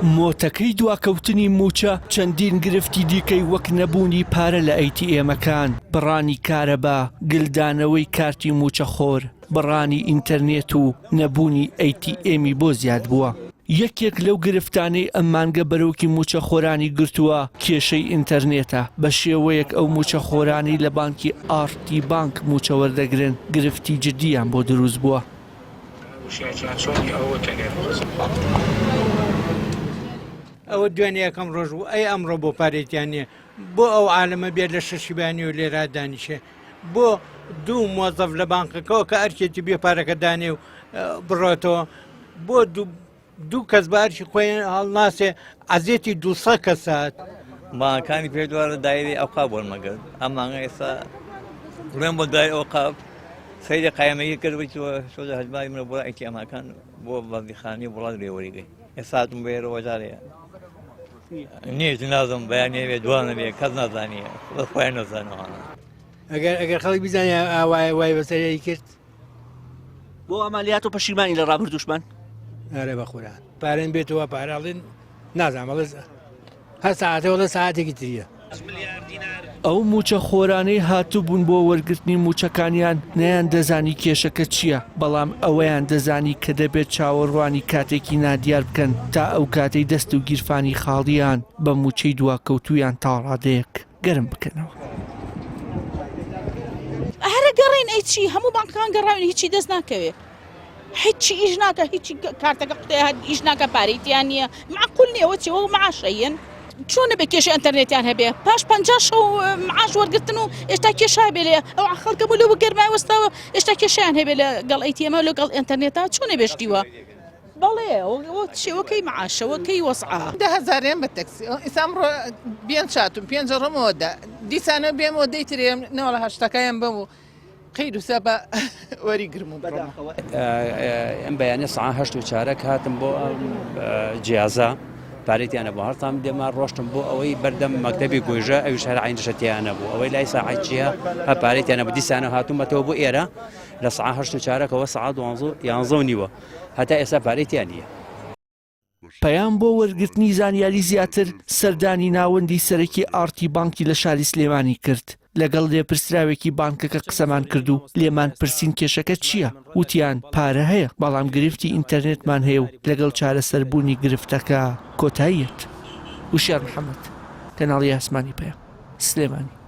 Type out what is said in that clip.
مۆتەکەی دواکەوتنی موچە چەندین گرفتی دیکەی وەک نەبوونی پارە لە ئەیتیئێمەکان، بڕانی کارەبا، گلدانەوەی کارتی موچەخۆر، بڕانی ئینتەرنێت و نەبوونی ئەیتیئێمی بۆ زیاد بووە. یەکێک لەو گرفتانەی ئەم مانگە بەرەوکی موچەخۆرانی گرتووە کێشەی ئینتەرنێتە. بە شێوەیەک ئەو موچەخۆرانی لە بانکی ئارتی بانک موچە وەردەگرن گرفتی جدیان بۆ دروست بووە. ئەوە دوێنێ یەکەم ڕۆژ بوو ئەی ئەمڕۆ بۆ پارێتیان نییە بۆ ئەو عالەمە بێت لە شەشیبانی و لێرا دانیشێ بۆ دوو مۆزەف لە بانکەکەەوە کە ئەرکێتی بێ پارەکە دانێ و بڕۆتەوە بۆ دوو کەس بارشی خۆیان هەڵناسێ ئازێتی 200 کەسات ماکانی پێ دووارە دایری ئەوقا بۆن مەگەن ئەم مانگە ئێستا ڕێم بۆ دای ئەوقا سەیری قایمەیە کردوەوە شۆزە هەجماری منە بۆ ئەیتیئەمەکان بۆ بەردیخانی وڵات لێوەریگەی ئێستاتم بێرەوە جارەیە نیت نازم بەیانێ بێ دوانە بێ کەس نازانیە خۆیان نەزانەوەوانە ئەگەر خەڵک بیزانێ ئاوای وای بەسەری کرد بۆ ئەمالیات و پەشیمانی لە ڕابردوشمان ئەرێ بە خوران پارێن بێتەوە پاراڵێن نازانم هەر ساعتەوە لە ساعتێکی تریە. ئەو موچە خۆرانەی هاتوو بوون بۆ وەرگرتنی موچەکانیان نەیان دەزانی کێشەکە چییە، بەڵام ئەوەیان دەزانی کە دەبێت چاوەڕوانی کاتێکی نادیار بکەن تا ئەو کاتەی دەست و گیرفانی خاڵیان بە موچەی دواکەوتویان تاڕادەیەک گەرم بکەنەوە. هەرە گەڕین ئەی چی هەموو بانکان گەڕاوین هیچی دەست ناکەوێ هیچی ئیش ناکە هیچی کارتەکە قوتێ ئیش ناکە پارەیتیان نییە معقول نییەوە چیەوە معاشەیەن چۆنە بە کێشە ئینتەرنێتیان هەبێ پاش 50 شەو معاش وەرگرتن و ئێستا کێشای بێ لێ ئەو خەڵکە بوو لە بۆ گەرمای وەستاوە ئێستا کێشیان هەبێ لەگەڵ ئەیتیئەمە لەگەڵ ئینتەرنێتە چۆنە بێشتیوە بەڵێ شێوەکەی معاشەوەکەی وەسعا 10,000 بە تەکسی ئیسامڕۆ بیان چاتم 5 ڕۆمەوەدا دیسانە بێمەوە دەیترێم نەوەڵە هەشتەکەیان بەم و قەید و سەبە وەری گرم و ئەم بەیانە سعا 8 و چارەک هاتم بۆ جیازە پارێتیانە بۆ هەرتام دێمان ڕۆشتم بۆ ئەوەی بەردەم مەکتەبی گۆیژە ئەویش هەر عینشەتیانە بوو ئەوەی لای ساعەت چییە هە پارێتیانە بە دیسانە هاتوومەتەوە بۆ ئێرە لە سعا 8 و چارەکەەوە سعات 11 نیوە هەتا ئێستا پارێتیان نییە. پەیام بۆ وەرگرتنی زانیاری زیاتر سەردانی ناوەندی سەرەکی ئارتی بانکی لە شاری سلێمانی کرد. لەگەڵ لێپرسراوێکی بانکەکە قسەمان کرد و لێمان پرسین کێشەکە چییە؟ وتیان پارە هەیە بەڵام گرفتی ئینتەرنێتمان هەیە و لەگەڵ چارەسەربوونی گرفتەکە کۆتاییەت. وشیار محەممەد کەناڵی ئاسمانی پەیام سلێمانی.